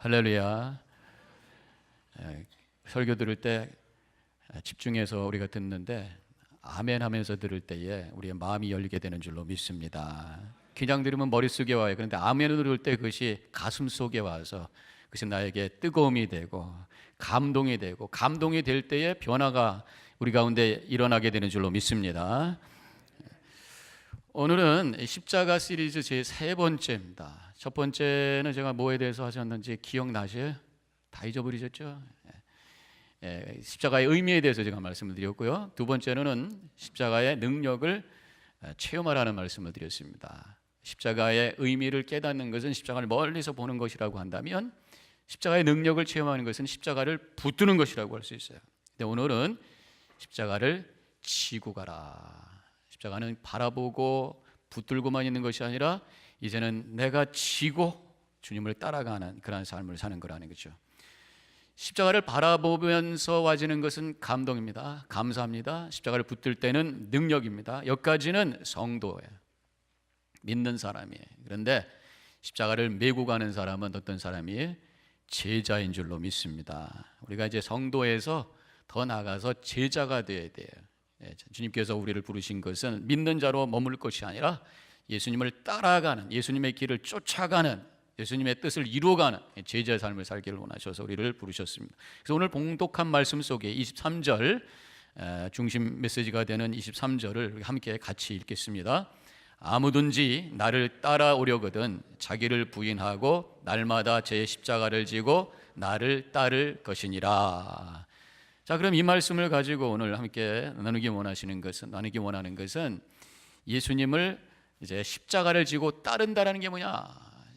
할렐루야. 설교 들을 때 집중해서 우리가 듣는데 아멘 하면서 들을 때에 우리의 마음이 열리게 되는 줄로 믿습니다. 그냥 들으면 머릿속에 와요. 그런데 아멘을 들을 때 그것이 가슴 속에 와서 그것이 나에게 뜨거움이 되고 감동이 되고, 감동이 될 때에 변화가 우리 가운데 일어나게 되는 줄로 믿습니다. 오늘은 십자가 시리즈 제 세 번째입니다. 첫 번째는 제가 뭐에 대해서 하셨는지 기억나세요? 다 잊어버리셨죠? 십자가의 의미에 대해서 제가 말씀을 드렸고요. 두 번째는 십자가의 능력을 체험하라는 말씀을 드렸습니다. 십자가의 의미를 깨닫는 것은 십자가를 멀리서 보는 것이라고 한다면, 십자가의 능력을 체험하는 것은 십자가를 붙드는 것이라고 할 수 있어요. 근데 오늘은 십자가를 지고 가라. 십자가는 바라보고 붙들고만 있는 것이 아니라 이제는 내가 지고 주님을 따라가는 그런 삶을 사는 거라는 거죠. 십자가를 바라보면서 와지는 것은 감동입니다. 감사합니다. 십자가를 붙들 때는 능력입니다. 여기까지는 성도예요. 믿는 사람이에요. 그런데 십자가를 메고 가는 사람은 어떤 사람이에요? 제자인 줄로 믿습니다. 우리가 이제 성도에서 더 나아가서 제자가 되어야 돼요. 주님께서 우리를 부르신 것은 믿는 자로 머물 것이 아니라 예수님을 따라가는, 예수님의 길을 쫓아가는, 예수님의 뜻을 이루어가는 제자의 삶을 살기를 원하셔서 우리를 부르셨습니다. 그래서 오늘 봉독한 말씀 속에 23절 중심 메시지가 되는 23절을 함께 같이 읽겠습니다. 아무든지 나를 따라오려거든 자기를 부인하고 날마다 제 십자가를 지고 나를 따를 것이니라. 자, 그럼 이 말씀을 가지고 오늘 함께 나누기 원하는 것은 예수님을 이제 십자가를 지고 따른다는 게 뭐냐?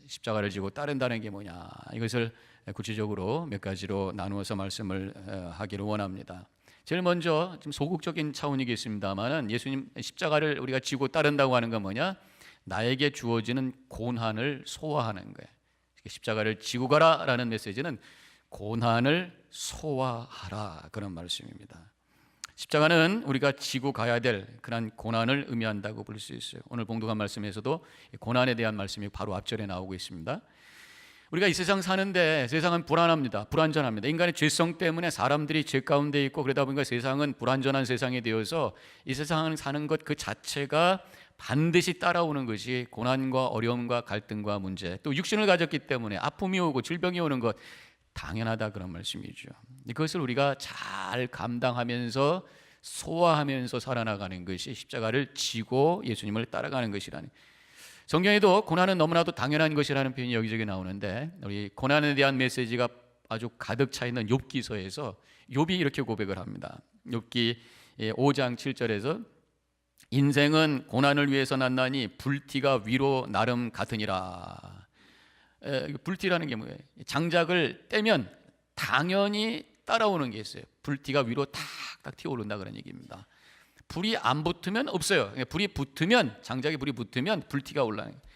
십자가를 지고 따른다는 게 뭐냐? 이것을 구체적으로 몇 가지로 나누어서 말씀을 하기를 원합니다. 제일 먼저 좀 소극적인 차원이겠습니다만은, 예수님 십자가를 우리가 지고 따른다고 하는 건 뭐냐? 나에게 주어지는 고난을 소화하는 거예요. 십자가를 지고 가라라는 메시지는 고난을 소화하라, 그런 말씀입니다. 십자가는 우리가 지고 가야 될 그런 고난을 의미한다고 볼 수 있어요. 오늘 봉독한 말씀에서도 고난에 대한 말씀이 바로 앞절에 나오고 있습니다. 우리가 이 세상 사는데 세상은 불안전합니다. 인간의 죄성 때문에 사람들이 죄 가운데 있고, 그러다 보니까 세상은 불안전한 세상이 되어서 이 세상을 사는 것 그 자체가 반드시 따라오는 것이 고난과 어려움과 갈등과 문제, 또 육신을 가졌기 때문에 아픔이 오고 질병이 오는 것 당연하다, 그런 말씀이죠. 그것을 우리가 잘 감당하면서 소화하면서 살아나가는 것이 십자가를 지고 예수님을 따라가는 것이라는. 성경에도 고난은 너무나도 당연한 것이라는 표현이 여기저기 나오는데, 우리 고난에 대한 메시지가 아주 가득 차 있는 욥기서에서 욥이 이렇게 고백을 합니다. 욥기 5장 7절에서 인생은 고난을 위해서 났나니 불티가 위로 나름 같으니라. 불티라는 게 뭐예요? 장작을 떼면 당연히 따라오는 게 있어요. 불티가 위로 탁탁 튀어오른다, 그런 얘기입니다. 불이 안 붙으면 없어요. 불이 붙으면, 장작에 불이 붙으면 불티가 올라가는 거예요.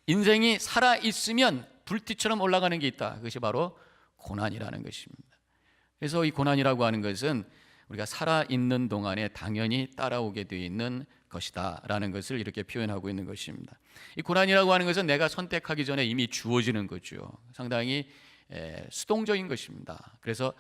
인생이 살아있으면 불티처럼 올라가는 게 있다. 그것이 바로 고난이라는 것입니다. 그래서 이 고난이라고 하는 것은 우리가 살아있는 동안에 당연히 따라오게 되어 있는 것이다 라는 것을 이렇게 표현하고 있는 것입니다. 이 고난이라고 하는 것은 내가 선택하기 전에 이미 주어지는 거죠. 상당히 수동적인 것입니다. 그래서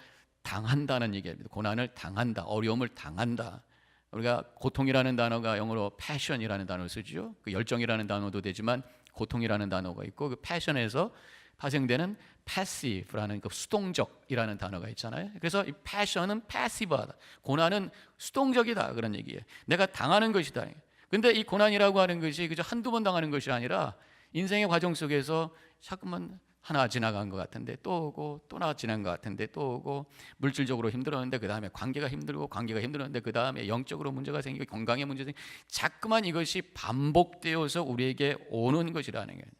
당한다는 얘기입니다. 고난을 당한다, 어려움을 당한다. 우리가 고통이라는 단어가 영어로 passion이라는 단어를 쓰죠. 그 열정이라는 단어도 되지만 고통이라는 단어가 있고, 그 passion에서 파생되는 passive라는 그 수동적이라는 단어가 있잖아요. 그래서 이 passion은 passive하다, 고난은 수동적이다, 그런 얘기예요. 내가 당하는 것이다. 근데 이 고난이라고 하는 것이 그저 한두 번 당하는 것이 아니라 인생의 과정 속에서 자꾸만 하나 지나간 것 같은데 또 오고, 또 하나 지난 것 같은데 또 오고, 물질적으로 힘들었는데 그 다음에 관계가 힘들었는데 그 다음에 영적으로 문제가 생기고 건강에 문제가 생기고, 자꾸만 이것이 반복되어서 우리에게 오는 것이라는 거예요.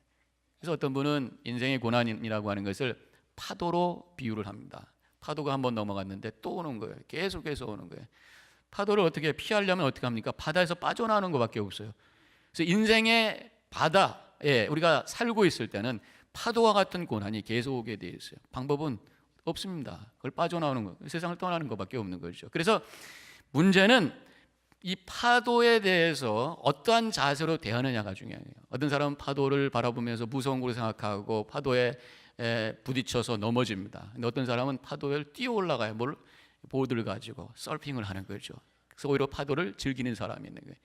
그래서 어떤 분은 인생의 고난이라고 하는 것을 파도로 비유를 합니다. 파도가 한번 넘어갔는데 또 오는 거예요. 계속해서 오는 거예요. 파도를 어떻게 피하려면 어떻게 합니까? 바다에서 빠져나오는 것밖에 없어요. 그래서 인생의 바다에 우리가 살고 있을 때는 파도와 같은 고난이 계속 오게 되어 있어요. 방법은 없습니다. 그걸 빠져나오는 거, 세상을 떠나는 것밖에 없는 거죠. 그래서 문제는 이 파도에 대해서 어떠한 자세로 대하느냐가 중요해요. 어떤 사람은 파도를 바라보면서 무서운 걸로 생각하고 파도에 부딪혀서 넘어집니다. 근데 어떤 사람은 파도에 뛰어 올라가요. 보드를 가지고 서핑을 하는 거죠. 그래서 오히려 파도를 즐기는 사람이 있는 거예요.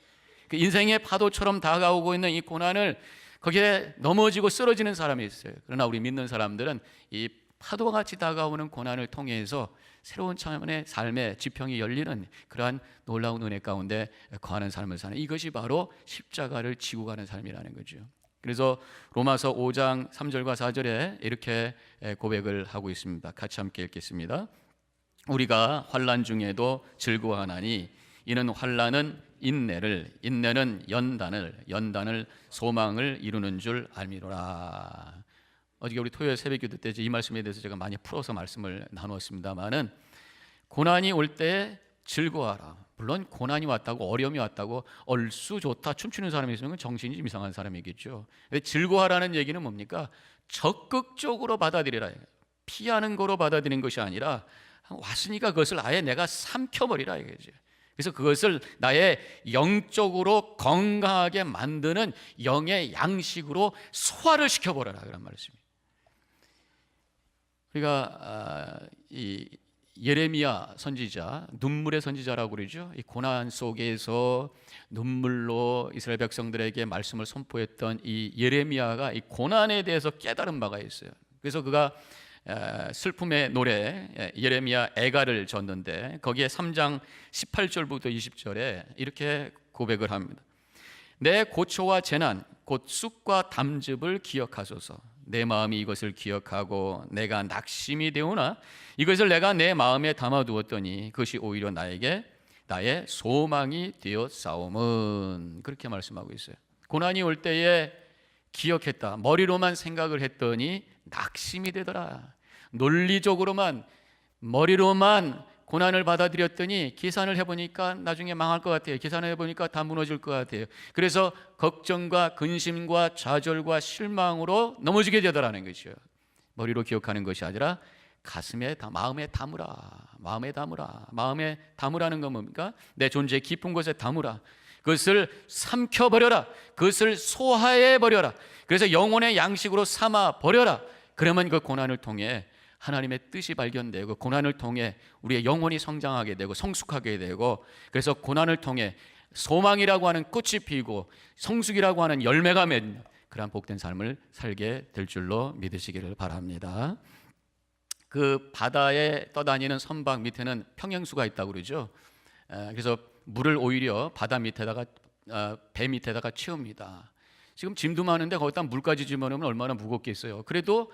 그 인생의 파도처럼 다가오고 있는 이 고난을 거기에 넘어지고 쓰러지는 사람이 있어요. 그러나 우리 믿는 사람들은 이 파도와 같이 다가오는 고난을 통해서 새로운 차원의 삶의 지평이 열리는 그러한 놀라운 은혜 가운데 거하는 삶을 사는, 이것이 바로 십자가를 지고 가는 삶이라는 거죠. 그래서 로마서 5장 3절과 4절에 이렇게 고백을 하고 있습니다. 같이 함께 읽겠습니다. 우리가 환난 중에도 즐거워하나니 이는 환난은 인내를, 인내는 연단을, 연단을 소망을 이루는 줄 알미로라. 어저께 우리 토요일 새벽기도 때 이 말씀에 대해서 제가 많이 풀어서 말씀을 나누었습니다만은, 고난이 올 때 즐거워하라. 물론 고난이 왔다고, 어려움이 왔다고 얼쑤 좋다 춤추는 사람이 있으면 정신이 좀 이상한 사람이겠죠. 근데 즐거워하라는 얘기는 뭡니까? 적극적으로 받아들이라. 피하는 거로 받아들이는 것이 아니라 왔으니까 그것을 아예 내가 삼켜버리라 이거죠. 그래서 그것을 나의 영적으로 건강하게 만드는 영의 양식으로 소화를 시켜버려라 그런 말씀입니다. 우리가 이 예레미야 선지자, 눈물의 선지자라고 그러죠. 이 고난 속에서 눈물로 이스라엘 백성들에게 말씀을 선포했던 이 예레미야가 이 고난에 대해서 깨달은 바가 있어요. 그래서 그가 슬픔의 노래 예레미야 애가를 졌는데, 거기에 3장 18절부터 20절에 이렇게 고백을 합니다. 내 고초와 재난 곧 쑥과 담즙을 기억하소서. 내 마음이 이것을 기억하고 내가 낙심이 되오나 이것을 내가 내 마음에 담아두었더니 그것이 오히려 나에게 나의 소망이 되었사옴은, 그렇게 말씀하고 있어요. 고난이 올 때에 기억했다, 머리로만 생각을 했더니 낙심이 되더라. 논리적으로만, 머리로만 고난을 받아들였더니 계산을 해보니까 나중에 망할 것 같아요. 계산을 해보니까 다 무너질 것 같아요. 그래서 걱정과 근심과 좌절과 실망으로 넘어지게 되더라는 것이요. 머리로 기억하는 것이 아니라 가슴에, 마음에 담으라. 마음에 담으라. 마음에 담으라는 건 뭡니까? 내 존재의 깊은 곳에 담으라. 그것을 삼켜버려라. 그것을 소화해버려라. 그래서 영혼의 양식으로 삼아버려라. 그러면 그 고난을 통해 하나님의 뜻이 발견되고, 고난을 통해 우리의 영혼이 성장하게 되고 성숙하게 되고, 그래서 고난을 통해 소망이라고 하는 꽃이 피고 성숙이라고 하는 열매가 맺는 그러한 복된 삶을 살게 될 줄로 믿으시기를 바랍니다. 그 바다에 떠다니는 선박 밑에는 평행수가 있다고 그러죠. 그래서 물을 오히려 바다 밑에다가, 배 밑에다가 채웁니다. 지금 짐도 많은데 거기다 물까지 집어넣으면 얼마나 무겁겠어요. 그래도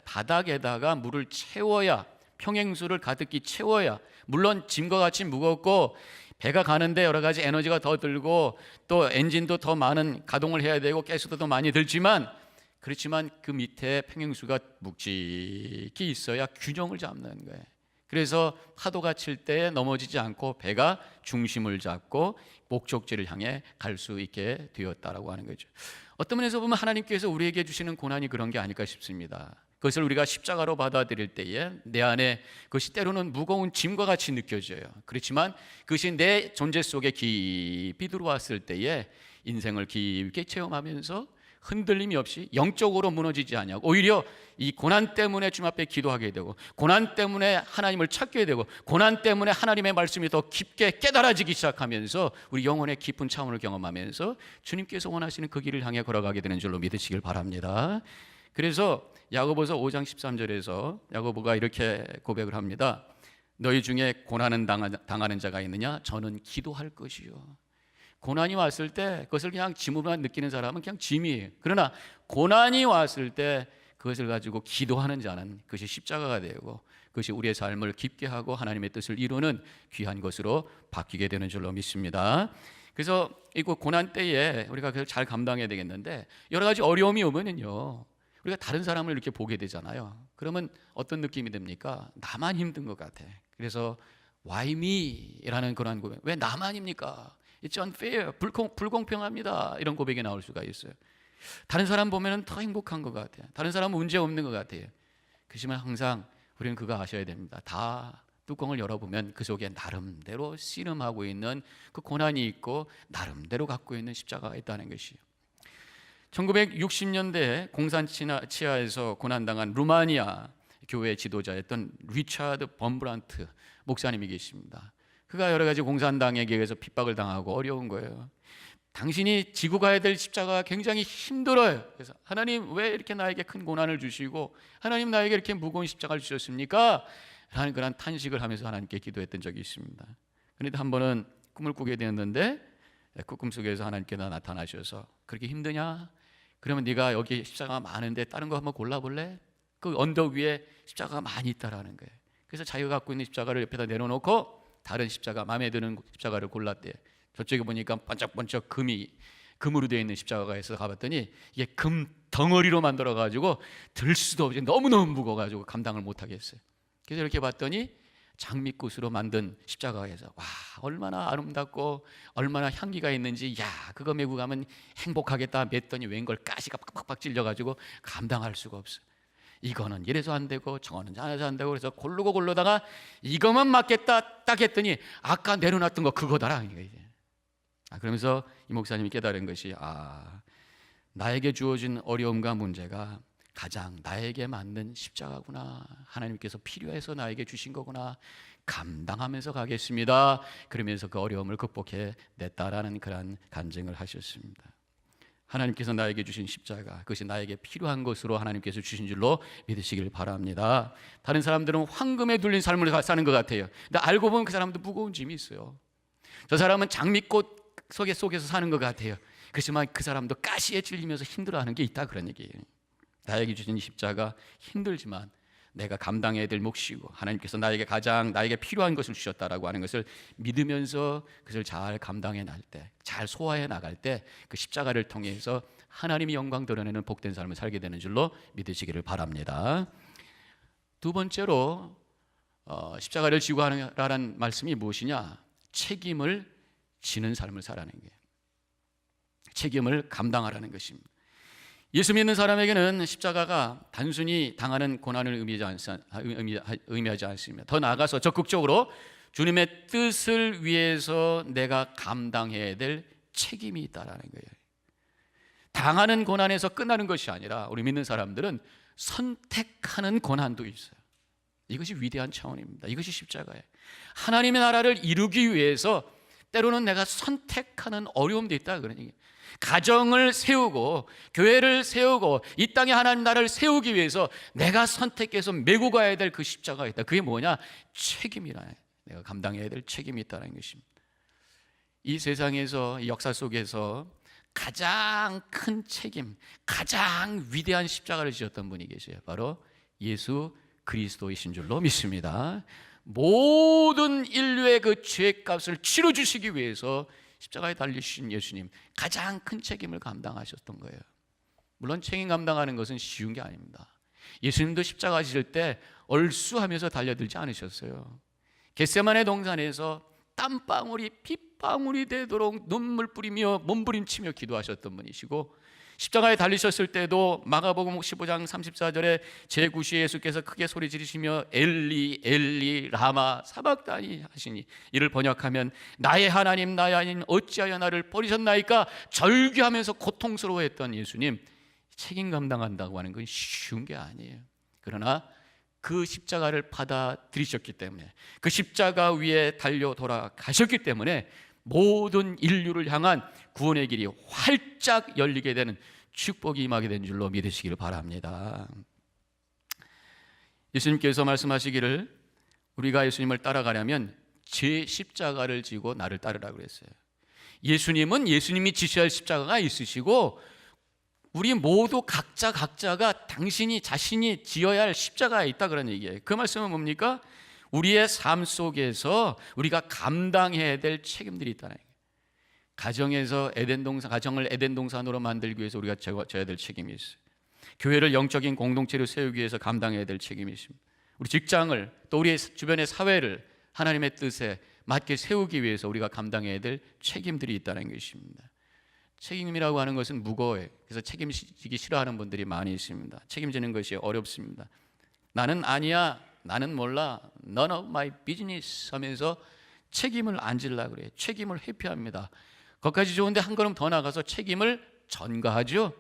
바닥에다가 물을 채워야, 평행수를 가득히 채워야, 물론 짐과 같이 무겁고 배가 가는데 여러 가지 에너지가 더 들고 또 엔진도 더 많은 가동을 해야 되고 가스도 더 많이 들지만, 그렇지만 그 밑에 평행수가 묵직히 있어야 균형을 잡는 거예요. 그래서 파도가 칠 때 넘어지지 않고 배가 중심을 잡고 목적지를 향해 갈 수 있게 되었다라고 하는 거죠. 어떤 면에서 보면 하나님께서 우리에게 주시는 고난이 그런 게 아닐까 싶습니다. 그것을 우리가 십자가로 받아들일 때에 내 안에 그것이 때로는 무거운 짐과 같이 느껴져요. 그렇지만 그것이 내 존재 속에 깊이 들어왔을 때에 인생을 깊게 체험하면서 흔들림이 없이 영적으로 무너지지 않냐고, 오히려 이 고난 때문에 주님 앞에 기도하게 되고, 고난 때문에 하나님을 찾게 되고, 고난 때문에 하나님의 말씀이 더 깊게 깨달아지기 시작하면서 우리 영혼의 깊은 차원을 경험하면서 주님께서 원하시는 그 길을 향해 걸어가게 되는 줄로 믿으시길 바랍니다. 그래서 야고보서 5장 13절에서 야고보가 이렇게 고백을 합니다. 너희 중에 고난은 당하는 자가 있느냐? 저는 기도할 것이요. 고난이 왔을 때 그것을 그냥 짐으로만 느끼는 사람은 그냥 짐이에요. 그러나 고난이 왔을 때 그것을 가지고 기도하는 자는 그것이 십자가가 되고, 그것이 우리의 삶을 깊게 하고 하나님의 뜻을 이루는 귀한 것으로 바뀌게 되는 줄로 믿습니다. 그래서 이 고난 때에 우리가 그걸 잘 감당해야 되겠는데, 여러 가지 어려움이 오면은요, 우리가 다른 사람을 이렇게 보게 되잖아요. 그러면 어떤 느낌이 듭니까? 나만 힘든 것 같아. 그래서 Why me?라는 그런 고백. 왜 나만입니까? It's unfair. 불공평합니다. 이런 고백이 나올 수가 있어요. 다른 사람 보면 더 행복한 것 같아요. 다른 사람은 문제 없는 것 같아요. 그렇지만 항상 우리는 그거 아셔야 됩니다. 다 뚜껑을 열어보면 그 속에 나름대로 씨름하고 있는 그 고난이 있고 나름대로 갖고 있는 십자가가 있다는 것이에요. 1960년대 공산 치하에서 고난당한 루마니아 교회 지도자였던 리차드 범브란트 목사님이 계십니다. 그가 여러 가지 공산당에게 의해서 핍박을 당하고 어려운 거예요. 당신이 지고 가야 될 십자가가 굉장히 힘들어요. 그래서 하나님 왜 이렇게 나에게 큰 고난을 주시고 하나님 나에게 이렇게 무거운 십자가를 주셨습니까? 라는 그런 탄식을 하면서 하나님께 기도했던 적이 있습니다. 그런데 한 번은 꿈을 꾸게 되었는데 그 꿈속에서 하나님께서 나타나셔서 그렇게 힘드냐? 그러면 네가 여기 십자가가 많은데 다른 거 한번 골라볼래? 그 언덕 위에 십자가가 많이 있다라는 거예요. 그래서 자기가 갖고 있는 십자가를 옆에다 내려놓고 다른 십자가, 마음에 드는 십자가를 골랐대요. 저쪽에 보니까 반짝반짝 금으로 되어 있는 십자가가 있어서 가봤더니 이게 금 덩어리로 만들어가지고 들 수도 없이 너무너무 무거워가지고 감당을 못하겠어요. 그래서 이렇게 봤더니 장미꽃으로 만든 십자가에서 와, 얼마나 아름답고 얼마나 향기가 있는지, 야, 그거 메고 가면 행복하겠다 맸더니 웬걸 가시가 팍팍팍 찔려가지고 감당할 수가 없어요. 이거는 이래서 안 되고 저거는 저래서 안 되고, 그래서 고르다가 이거만 맞겠다 딱 했더니 아까 내려놨던 거 그거다라. 그러면서 이 목사님이 깨달은 것이, 나에게 주어진 어려움과 문제가 가장 나에게 맞는 십자가구나, 하나님께서 필요해서 나에게 주신 거구나, 감당하면서 가겠습니다. 그러면서 그 어려움을 극복해 냈다라는 그런 간증을 하셨습니다. 하나님께서 나에게 주신 십자가, 그것이 나에게 필요한 것으로 하나님께서 주신 줄로 믿으시길 바랍니다. 다른 사람들은 황금에 둘린 삶을 사는 것 같아요. 근데 알고 보면 그 사람도 무거운 짐이 있어요. 저 사람은 장미꽃 속에서 사는 것 같아요. 그렇지만 그 사람도 가시에 찔리면서 힘들어하는 게 있다, 그런 얘기예요. 나에게 주신 십자가 힘들지만 내가 감당해야 될 몫이고 하나님께서 나에게 필요한 것을 주셨다라고 하는 것을 믿으면서 그것을 잘 감당해 나갈 때, 잘 소화해 나갈 때 그 십자가를 통해서 하나님이 영광 드러내는 복된 삶을 살게 되는 줄로 믿으시기를 바랍니다. 두 번째로 십자가를 지고 하라는 말씀이 무엇이냐? 책임을 지는 삶을 살아가는 거예요. 책임을 감당하라는 것입니다. 예수 믿는 사람에게는 십자가가 단순히 당하는 고난을 의미하지 않습니다. 더 나아가서 적극적으로 주님의 뜻을 위해서 내가 감당해야 될 책임이 있다라는 거예요. 당하는 고난에서 끝나는 것이 아니라 우리 믿는 사람들은 선택하는 고난도 있어요. 이것이 위대한 차원입니다. 이것이 십자가예요. 하나님의 나라를 이루기 위해서 때로는 내가 선택하는 어려움도 있다, 그런 얘기예요. 가정을 세우고 교회를 세우고 이 땅에 하나님 나라를 세우기 위해서 내가 선택해서 메고 가야 될 그 십자가가 있다. 그게 뭐냐? 책임이라. 내가 감당해야 될 책임이 있다는 것입니다. 이 세상에서, 이 역사 속에서 가장 큰 책임, 가장 위대한 십자가를 지셨던 분이 계세요. 바로 예수 그리스도이신 줄로 믿습니다. 모든 인류의 그 죄값을 치러주시기 위해서 십자가에 달리신 예수님, 가장 큰 책임을 감당하셨던 거예요. 물론 책임 감당하는 것은 쉬운 게 아닙니다. 예수님도 십자가 지실 때 얼쑤하면서 달려들지 않으셨어요. 겟세마네 동산에서 땀방울이 핏방울이 되도록 눈물 뿌리며 몸부림치며 기도하셨던 분이시고, 십자가에 달리셨을 때도 마가복음 15장 34절에 제9시에 예수께서 크게 소리 지르시며 엘리 엘리 라마 사박다니 하시니, 이를 번역하면 나의 하나님 어찌하여 나를 버리셨나이까 절규하면서 고통스러워했던 예수님, 책임 감당한다고 하는 건 쉬운 게 아니에요. 그러나 그 십자가를 받아들이셨기 때문에, 그 십자가 위에 달려 돌아가셨기 때문에 모든 인류를 향한 구원의 길이 활짝 열리게 되는 축복이 임하게 된 줄로 믿으시기를 바랍니다. 예수님께서 말씀하시기를 우리가 예수님을 따라가려면 제 십자가를 지고 나를 따르라고 그랬어요. 예수님은 예수님이 지셔야 할 십자가가 있으시고, 우리 모두 각자가 자신이 지어야 할 십자가가 있다, 그런 얘기예요. 그 말씀은 뭡니까? 우리의 삶 속에서 우리가 감당해야 될 책임들이 있다는 거예요. 가정을 에덴 동산으로 만들기 위해서 우리가 져야 될 책임이 있어요. 교회를 영적인 공동체로 세우기 위해서 감당해야 될 책임이 있습니다. 우리 직장을, 또 우리 주변의 사회를 하나님의 뜻에 맞게 세우기 위해서 우리가 감당해야 될 책임들이 있다는 것입니다. 책임이라고 하는 것은 무거워요. 그래서 책임지기 싫어하는 분들이 많이 있습니다. 책임지는 것이 어렵습니다. 나는 아니야, 나는 몰라, none of my business 하면서 책임을 안 지려고 그래요. 책임을 회피합니다. 거기까지 좋은데 한 걸음 더 나가서 책임을 전가하죠.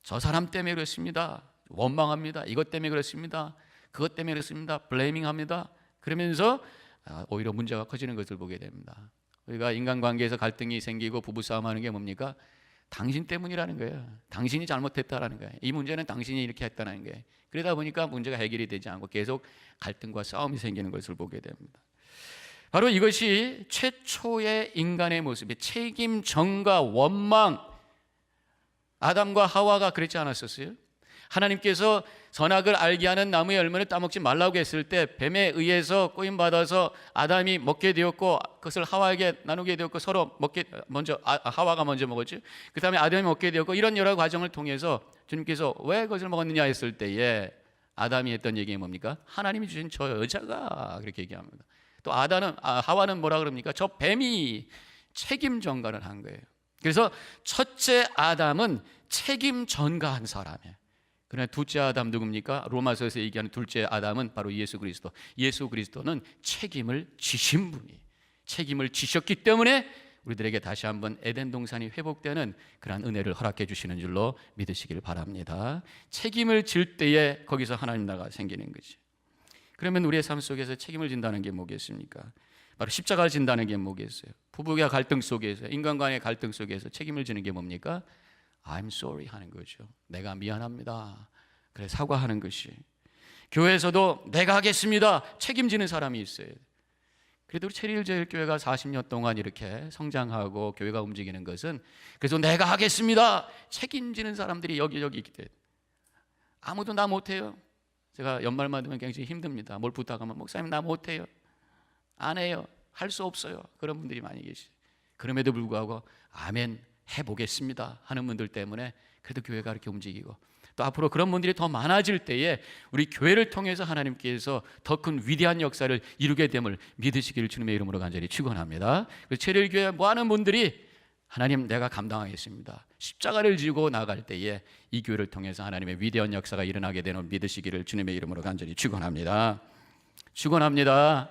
저 사람 때문에 그렇습니다. 원망합니다. 이것 때문에 그렇습니다. 그것 때문에 그렇습니다. 블레이밍합니다. 그러면서 오히려 문제가 커지는 것을 보게 됩니다. 우리가 인간관계에서 갈등이 생기고 부부싸움하는 게 뭡니까? 당신 때문이라는 거예요. 당신이 잘못했다라는 거예요. 이 문제는 당신이 이렇게 했다는 거예요. 그러다 보니까 문제가 해결이 되지 않고 계속 갈등과 싸움이 생기는 것을 보게 됩니다. 바로 이것이 최초의 인간의 모습이 책임, 전가, 원망. 아담과 하와가 그랬지 않았었어요? 하나님께서 선악을 알게 하는 나무의 열매를 따먹지 말라고 했을 때 뱀에 의해서 꼬임받아서 아담이 먹게 되었고 그것을 하와에게 나누게 되었고 서로 하와가 먼저 먹었죠. 그 다음에 아담이 먹게 되었고 이런 여러 과정을 통해서 주님께서 왜 그것을 먹었느냐 했을 때에 아담이 했던 얘기가 뭡니까? 하나님이 주신 저 여자가 그렇게 얘기합니다. 또 하와는 뭐라 그럽니까? 저 뱀이 책임 전가를 한 거예요. 그래서 첫째 아담은 책임 전가한 사람이에요. 그러나 둘째 아담 누굽니까? 로마서에서 얘기하는 둘째 아담은 바로 예수 그리스도. 예수 그리스도는 책임을 지신 분이 책임을 지셨기 때문에 우리들에게 다시 한번 에덴 동산이 회복되는 그러한 은혜를 허락해 주시는 줄로 믿으시길 바랍니다. 책임을 질 때에 거기서 하나님 나라가 생기는 거지. 그러면 우리의 삶 속에서 책임을 진다는 게 뭐겠습니까? 바로 십자가를 진다는 게 뭐겠어요? 부부의 갈등 속에서, 인간간의 갈등 속에서 책임을 지는 게 뭡니까? I'm sorry 하는 거죠. 내가 미안합니다. 그래 사과하는 것이. 교회에서도 내가 하겠습니다. 책임지는 사람이 있어요. 그래도 우리 체리힐제일교회가 40년 동안 이렇게 성장하고 교회가 움직이는 것은 그래서 내가 하겠습니다. 책임지는 사람들이 여기저기 있기 때문에. 아무도 나 못해요. 제가 연말만 되면 굉장히 힘듭니다. 뭘 부탁하면 목사님 나 못해요. 안 해요. 할 수 없어요. 그런 분들이 많이 계시죠. 그럼에도 불구하고 아멘 해보겠습니다 하는 분들 때문에 그래도 교회가 이렇게 움직이고 또 앞으로 그런 분들이 더 많아질 때에 우리 교회를 통해서 하나님께서 더 큰 위대한 역사를 이루게 됨을 믿으시기를 주님의 이름으로 간절히 축원합니다. 체리교회 모아는 분들이 하나님 내가 감당하겠습니다. 십자가를 지고 나갈 때에 이 교회를 통해서 하나님의 위대한 역사가 일어나게 되는 믿으시기를 주님의 이름으로 간절히 축원합니다. 축원합니다.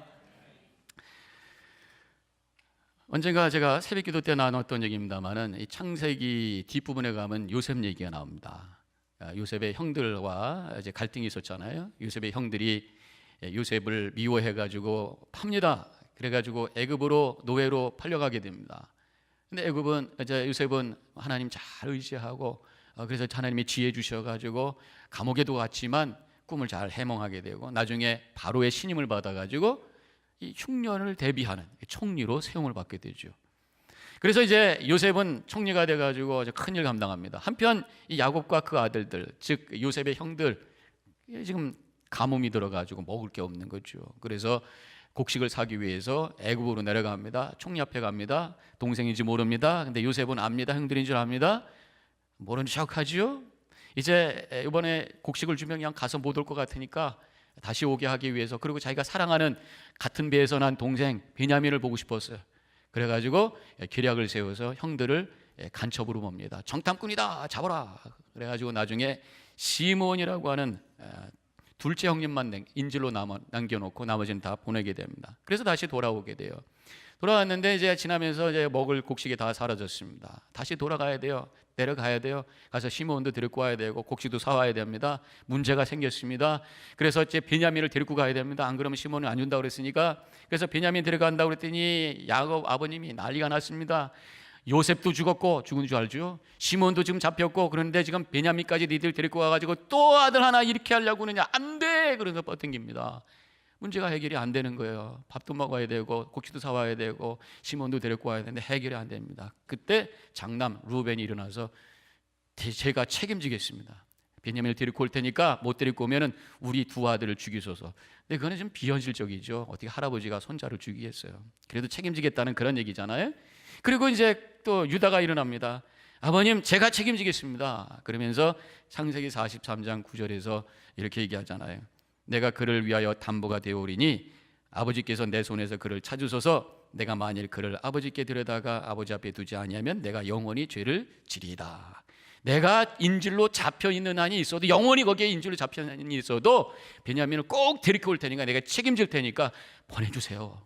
언젠가 제가 새벽기도 때 나눴던 얘기입니다만은 이 창세기 뒷부분에 가면 요셉 얘기가 나옵니다. 요셉의 형들과 이제 갈등이 있었잖아요. 요셉의 형들이 요셉을 미워해가지고 팝니다. 그래가지고 애굽으로 노예로 팔려가게 됩니다. 근데 요셉은 하나님 잘 의지하고 그래서 하나님이 지혜 주셔가지고 감옥에도 갔지만 꿈을 잘 해몽하게 되고 나중에 바로의 신임을 받아가지고 이 흉년을 대비하는 총리로 세움을 받게 되죠. 그래서 이제 요셉은 총리가 돼가지고 큰일 감당합니다. 한편 이 야곱과 그 아들들, 즉 요셉의 형들 지금 가뭄이 들어가지고 먹을 게 없는 거죠. 그래서 곡식을 사기 위해서 애굽으로 내려갑니다. 총리 앞에 갑니다. 동생인지 모릅니다. 근데 요셉은 압니다. 형들인 줄 압니다. 모르는 척하지요. 이제 이번에 곡식을 주면 그냥 가서 못 올 것 같으니까 다시 오게 하기 위해서 그리고 자기가 사랑하는 같은 배에서 난 동생 베냐민을 보고 싶었어요. 그래가지고 계략을 세워서 형들을 간첩으로 봅니다. 정탐꾼이다 잡아라. 그래가지고 나중에 시몬이라고 하는 둘째 형님만 인질로 남겨놓고 나머지는 다 보내게 됩니다. 그래서 다시 돌아오게 돼요. 돌아왔는데 이제 지나면서 이제 먹을 곡식이 다 사라졌습니다. 다시 돌아가야 돼요. 내려가야 돼요. 가서 시몬도 데리고 와야 되고 곡식도 사와야 됩니다. 문제가 생겼습니다. 그래서 이제 베냐민을 데리고 가야 됩니다. 안 그러면 시몬은 안 준다고 그랬으니까 그래서 베냐민 데려간다고 그랬더니 야곱 아버님이 난리가 났습니다. 요셉도 죽었고 죽은 줄 알죠. 시몬도 지금 잡혔고 그런데 지금 베냐민까지 니들 데리고 와가지고 또 아들 하나 이렇게 하려고 그러냐 안 돼. 그래서 버팅깁니다. 문제가 해결이 안 되는 거예요. 밥도 먹어야 되고 곡식도 사와야 되고 시몬도 데리고 와야 되는데 해결이 안 됩니다. 그때 장남 루벤이 일어나서 제가 책임지겠습니다. 베냐민을 데리고 올 테니까 못 데리고 오면은 우리 두 아들을 죽이소서. 근데 그거는 좀 비현실적이죠. 어떻게 할아버지가 손자를 죽이겠어요. 그래도 책임지겠다는 그런 얘기잖아요. 그리고 이제 또 유다가 일어납니다. 아버님 제가 책임지겠습니다. 그러면서 창세기 43장 9절에서 이렇게 얘기하잖아요. 내가 그를 위하여 담보가 되오리니 아버지께서 내 손에서 그를 찾으소서. 내가 만일 그를 아버지께 데려다가 아버지 앞에 두지 아니하면 내가 영원히 죄를 지리이다. 내가 인질로 잡혀 있는 한이 있어도 영원히 거기에 인질로 잡혀 있는 한이 있어도 베냐민을 꼭 데리고 올 테니까 내가 책임질 테니까 보내주세요.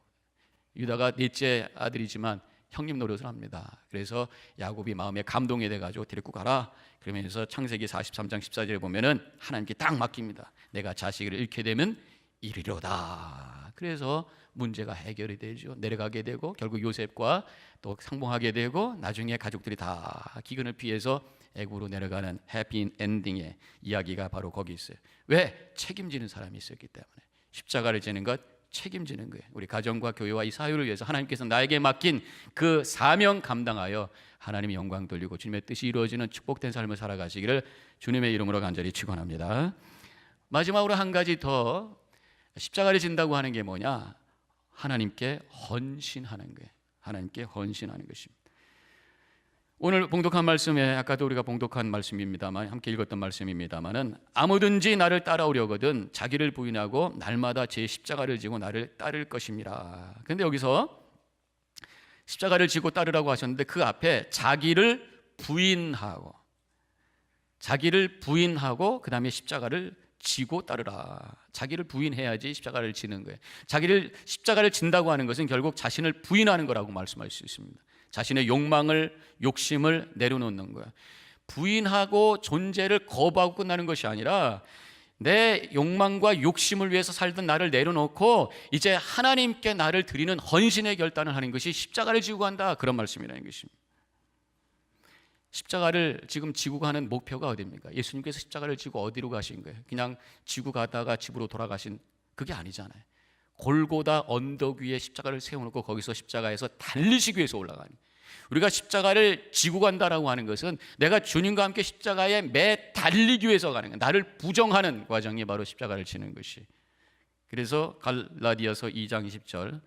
유다가 넷째 아들이지만 형님 노릇을 합니다. 그래서 야곱이 마음에 감동이 돼가지고 데리고 가라. 그러면서 창세기 43장 14절에 보면은 하나님께 딱 맡깁니다. 내가 자식을 잃게 되면 이리로다. 그래서 문제가 해결이 되죠. 내려가게 되고 결국 요셉과 또 상봉하게 되고 나중에 가족들이 다 기근을 피해서 애굽으로 내려가는 해피 엔딩의 이야기가 바로 거기 있어요. 왜? 책임지는 사람이 있었기 때문에. 십자가를 지는 것, 책임지는 거예요. 우리 가정과 교회와 이 사회를 위해서 하나님께서 나에게 맡긴 그 사명 감당하여 하나님의 영광 돌리고 주님의 뜻이 이루어지는 축복된 삶을 살아가시기를 주님의 이름으로 간절히 축원합니다. 마지막으로 한 가지 더, 십자가를 진다고 하는 게 뭐냐? 하나님께 헌신하는 거예요. 하나님께 헌신하는 것입니다. 오늘 봉독한 말씀에, 아까도 우리가 봉독한 말씀입니다만, 함께 읽었던 말씀입니다만은, 아무든지 나를 따라오려거든 자기를 부인하고 날마다 제 십자가를 지고 나를 따를 것입니다. 그런데 여기서 십자가를 지고 따르라고 하셨는데 그 앞에 자기를 부인하고 그 다음에 십자가를 지고 따르라. 자기를 부인해야지 십자가를 지는 거예요. 십자가를 진다고 하는 것은 결국 자신을 부인하는 거라고 말씀할 수 있습니다. 자신의 욕심을 내려놓는 거야. 부인하고 존재를 거부하고 끝나는 것이 아니라 내 욕망과 욕심을 위해서 살던 나를 내려놓고 이제 하나님께 나를 드리는 헌신의 결단을 하는 것이 십자가를 지고 간다, 그런 말씀이라는 것입니다. 십자가를 지금 지고 가는 목표가 어디입니까? 예수님께서 십자가를 지고 어디로 가신 거예요? 그냥 지고 가다가 집으로 돌아가신 그게 아니잖아요. 골고다 언덕 위에 십자가를 세워놓고 거기서 십자가에서 달리시기 위해서 올라가는, 우리가 십자가를 지고 간다라고 하는 것은 내가 주님과 함께 십자가에 매 달리기 위해서 가는 거예요. 나를 부정하는 과정이 바로 십자가를 지는 것이. 그래서 갈라디아서 2장 20절,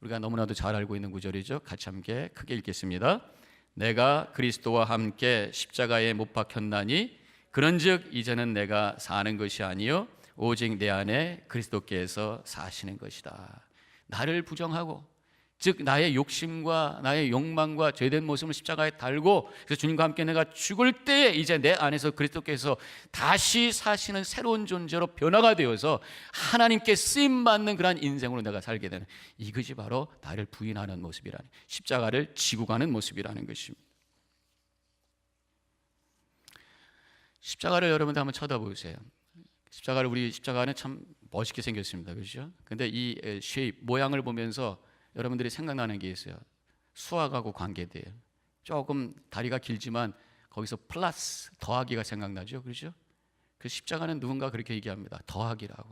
우리가 너무나도 잘 알고 있는 구절이죠. 같이 함께 크게 읽겠습니다. 내가 그리스도와 함께 십자가에 못 박혔나니 그런즉 이제는 내가 사는 것이 아니요 오직 내 안에 그리스도께서 사시는 것이다. 나를 부정하고, 즉 나의 욕심과 나의 욕망과 죄된 모습을 십자가에 달고, 그래서 주님과 함께 내가 죽을 때에 이제 내 안에서 그리스도께서 다시 사시는 새로운 존재로 변화가 되어서 하나님께 쓰임받는 그런 인생으로 내가 살게 되는, 이것이 바로 나를 부인하는 모습이라는, 십자가를 지고 가는 모습이라는 것입니다. 십자가를 여러분들 한번 쳐다보세요. 우리 십자가는 참 멋있게 생겼습니다. 그렇죠? 근데 이 쉐입, 모양을 보면서 여러분들이 생각나는 게 있어요. 수학하고 관계돼요. 조금 다리가 길지만 거기서 플러스, 더하기가 생각나죠. 그렇죠? 그 십자가는 누군가 그렇게 얘기합니다. 더하기라고.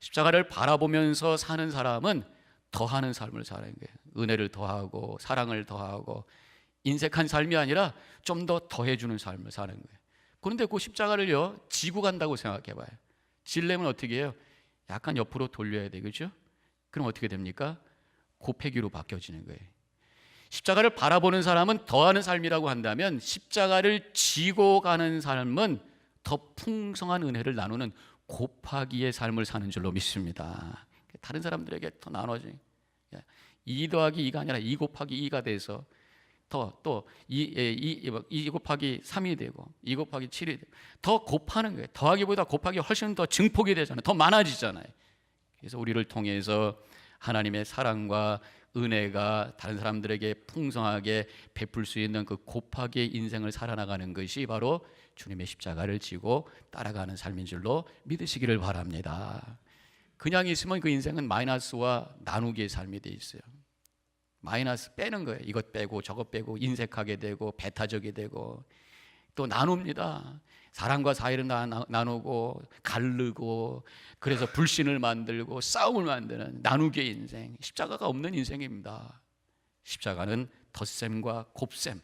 십자가를 바라보면서 사는 사람은 더하는 삶을 사는 거예요. 은혜를 더하고 사랑을 더하고 인색한 삶이 아니라 좀 더 더해주는 삶을 사는 거예요. 그런데 그 십자가를요 지고 간다고 생각해봐요. 지려면 어떻게 해요? 약간 옆으로 돌려야 되겠죠? 그럼 어떻게 됩니까? 곱하기로 바뀌어지는 거예요. 십자가를 바라보는 사람은 더하는 삶이라고 한다면 십자가를 지고 가는 삶은 더 풍성한 은혜를 나누는 곱하기의 삶을 사는 줄로 믿습니다. 다른 사람들에게 더 나눠지, 2 더하기 2가 아니라 2 곱하기 2가 돼서 또 2 곱하기 3이 되고 2 곱하기 7이 되고 더 곱하는 거예요. 더하기보다 곱하기 훨씬 더 증폭이 되잖아요. 더 많아지잖아요. 그래서 우리를 통해서 하나님의 사랑과 은혜가 다른 사람들에게 풍성하게 베풀 수 있는 그 곱하기의 인생을 살아나가는 것이 바로 주님의 십자가를 지고 따라가는 삶인 줄로 믿으시기를 바랍니다. 그냥 있으면 그 인생은 마이너스와 나누기의 삶이 돼 있어요. 마이너스 빼는 거예요. 이것 빼고 저것 빼고 인색하게 되고 배타적이 되고, 또 나눕니다. 사랑과 사이를 나누고 가르고, 그래서 불신을 만들고 싸움을 만드는 나누기의 인생, 십자가가 없는 인생입니다. 십자가는 덧셈과 곱셈,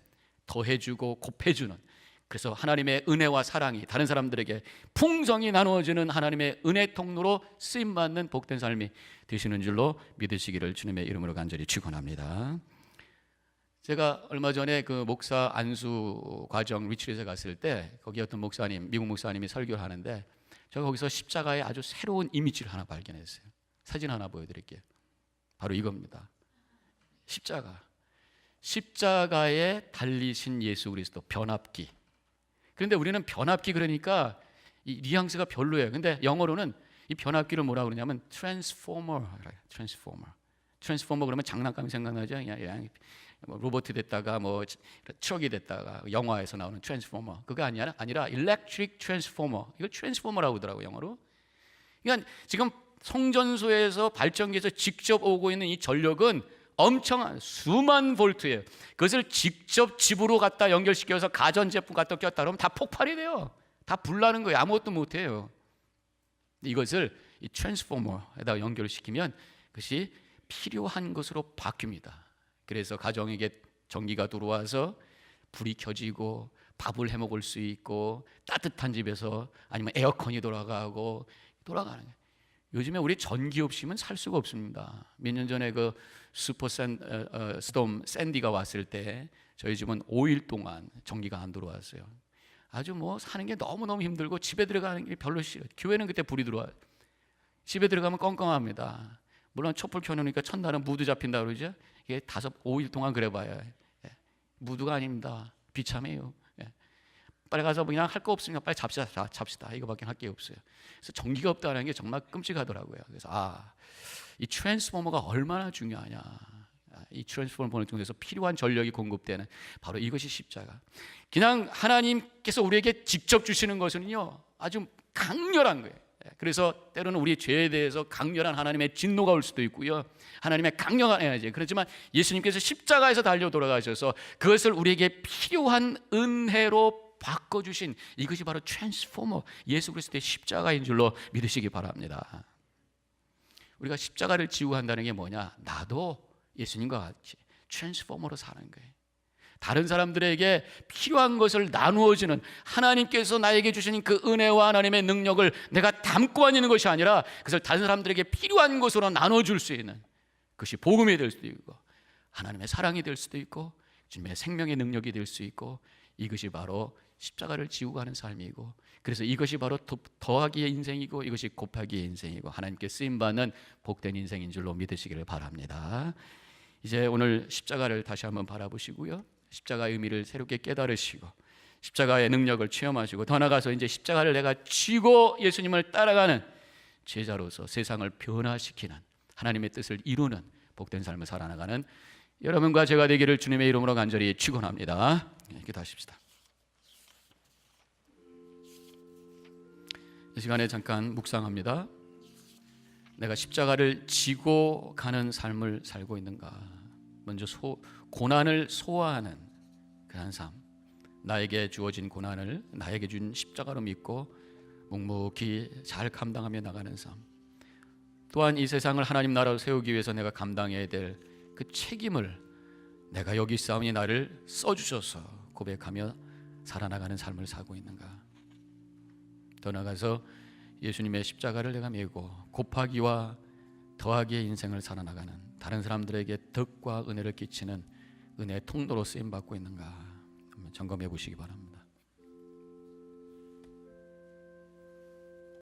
더해주고 곱해주는, 그래서 하나님의 은혜와 사랑이 다른 사람들에게 풍성히 나누어지는 하나님의 은혜 통로로 쓰임받는 복된 삶이 되시는 줄로 믿으시기를 주님의 이름으로 간절히 축원합니다. 제가 얼마 전에 그 목사 안수 과정 리트릿에 갔을 때 거기 어떤 목사님, 미국 목사님이 설교를 하는데 제가 거기서 십자가의 아주 새로운 이미지를 하나 발견했어요. 사진 하나 보여드릴게요. 바로 이겁니다. 십자가에 달리신 예수 그리스도, 변압기. 그런데 우리는 변압기 그러니까 이 뉘앙스가 별로예요. 근데 영어로는 이 변압기를 뭐라고 그러냐면 트랜스포머 그러면 장난감이 생각나죠. 뭐 로봇 됐다가 뭐 트럭이 됐다가 영화에서 나오는 트랜스포머 그거 아니라 일렉트릭 트랜스포머 이걸 트랜스포머라고 하더라고요 영어로. 그러니까 지금 성전소에서 발전기에서 직접 오고 있는 이 전력은 엄청난 수만 볼트예요. 그것을 직접 집으로 갖다 연결시켜서 가전제품 갖다 꼈다 그러면 다 폭발이 돼요. 다 불나는 거예요. 아무것도 못해요. 이것을 이 트랜스포머에다 연결시키면 그것이 필요한 것으로 바뀝니다. 그래서 가정에게 전기가 들어와서 불이 켜지고 밥을 해 먹을 수 있고 따뜻한 집에서 아니면 에어컨이 돌아가는 거예요. 요즘에 우리 전기 없이는 살 수가 없습니다. 몇 년 전에 그 스톰 샌디가 왔을 때 저희 집은 5일 동안 전기가 안 들어왔어요. 아주 뭐 사는 게 너무너무 힘들고 집에 들어가는 게 별로 싫어요. 교회는 그때 불이 들어와요. 집에 들어가면 껌껌합니다. 물론 촛불 켜놓으니까 첫날은 무드 잡힌다 그러죠. 이게 5일 동안 그래봐요. 무드가 아닙니다. 비참해요. 빨리 가서 그냥 할 거 없으니까 빨리 잡시다. 이거밖에 할 게 없어요. 그래서 전기가 없다는 게 정말 끔찍하더라고요. 그래서 이 트랜스포머가 얼마나 중요하냐. 이 트랜스포머를 통해서 필요한 전력이 공급되는 바로 이것이 십자가. 그냥 하나님께서 우리에게 직접 주시는 것은요 아주 강렬한 거예요. 그래서 때로는 우리 죄에 대해서 강렬한 하나님의 진노가 올 수도 있고요. 하나님의 강력한 에너지. 그렇지만 예수님께서 십자가에서 달려 돌아가셔서 그것을 우리에게 필요한 은혜로 바꿔주신 이것이 바로 트랜스포머 예수 그리스도의 십자가인 줄로 믿으시기 바랍니다. 우리가 십자가를 지고 한다는 게 뭐냐? 나도 예수님과 같이 트랜스포머로 사는 거예요. 다른 사람들에게 필요한 것을 나누어주는 하나님께서 나에게 주시는 그 은혜와 하나님의 능력을 내가 담고 다니는 것이 아니라 그것을 다른 사람들에게 필요한 것으로 나눠줄 수 있는 그것이 복음이 될 수도 있고 하나님의 사랑이 될 수도 있고 주님의 생명의 능력이 될 수 있고 이것이 바로 십자가를 지고 가는 삶이고 그래서 이것이 바로 더하기의 인생이고 이것이 곱하기의 인생이고 하나님께 쓰임받는 복된 인생인 줄로 믿으시기를 바랍니다. 이제 오늘 십자가를 다시 한번 바라보시고요. 십자가의 의미를 새롭게 깨달으시고 십자가의 능력을 체험하시고 더 나아가서 이제 십자가를 내가 쥐고 예수님을 따라가는 제자로서 세상을 변화시키는 하나님의 뜻을 이루는 복된 삶을 살아나가는 여러분과 제가 되기를 주님의 이름으로 간절히 축원합니다. 기도하십시다. 이 시간에 잠깐 묵상합니다. 내가 십자가를 지고 가는 삶을 살고 있는가? 먼저 고난을 소화하는 그런 삶, 나에게 주어진 고난을 나에게 준 십자가로 믿고 묵묵히 잘 감당하며 나가는 삶. 또한 이 세상을 하나님 나라로 세우기 위해서 내가 감당해야 될 그 책임을 내가 여기 있사오니 나를 써주셔서 고백하며 살아나가는 삶을 살고 있는가? 더 나아가서 예수님의 십자가를 내가 메고 곱하기와 더하기의 인생을 살아나가는 다른 사람들에게 덕과 은혜를 끼치는 은혜의 통로로 쓰임받고 있는가 한번 점검해 보시기 바랍니다.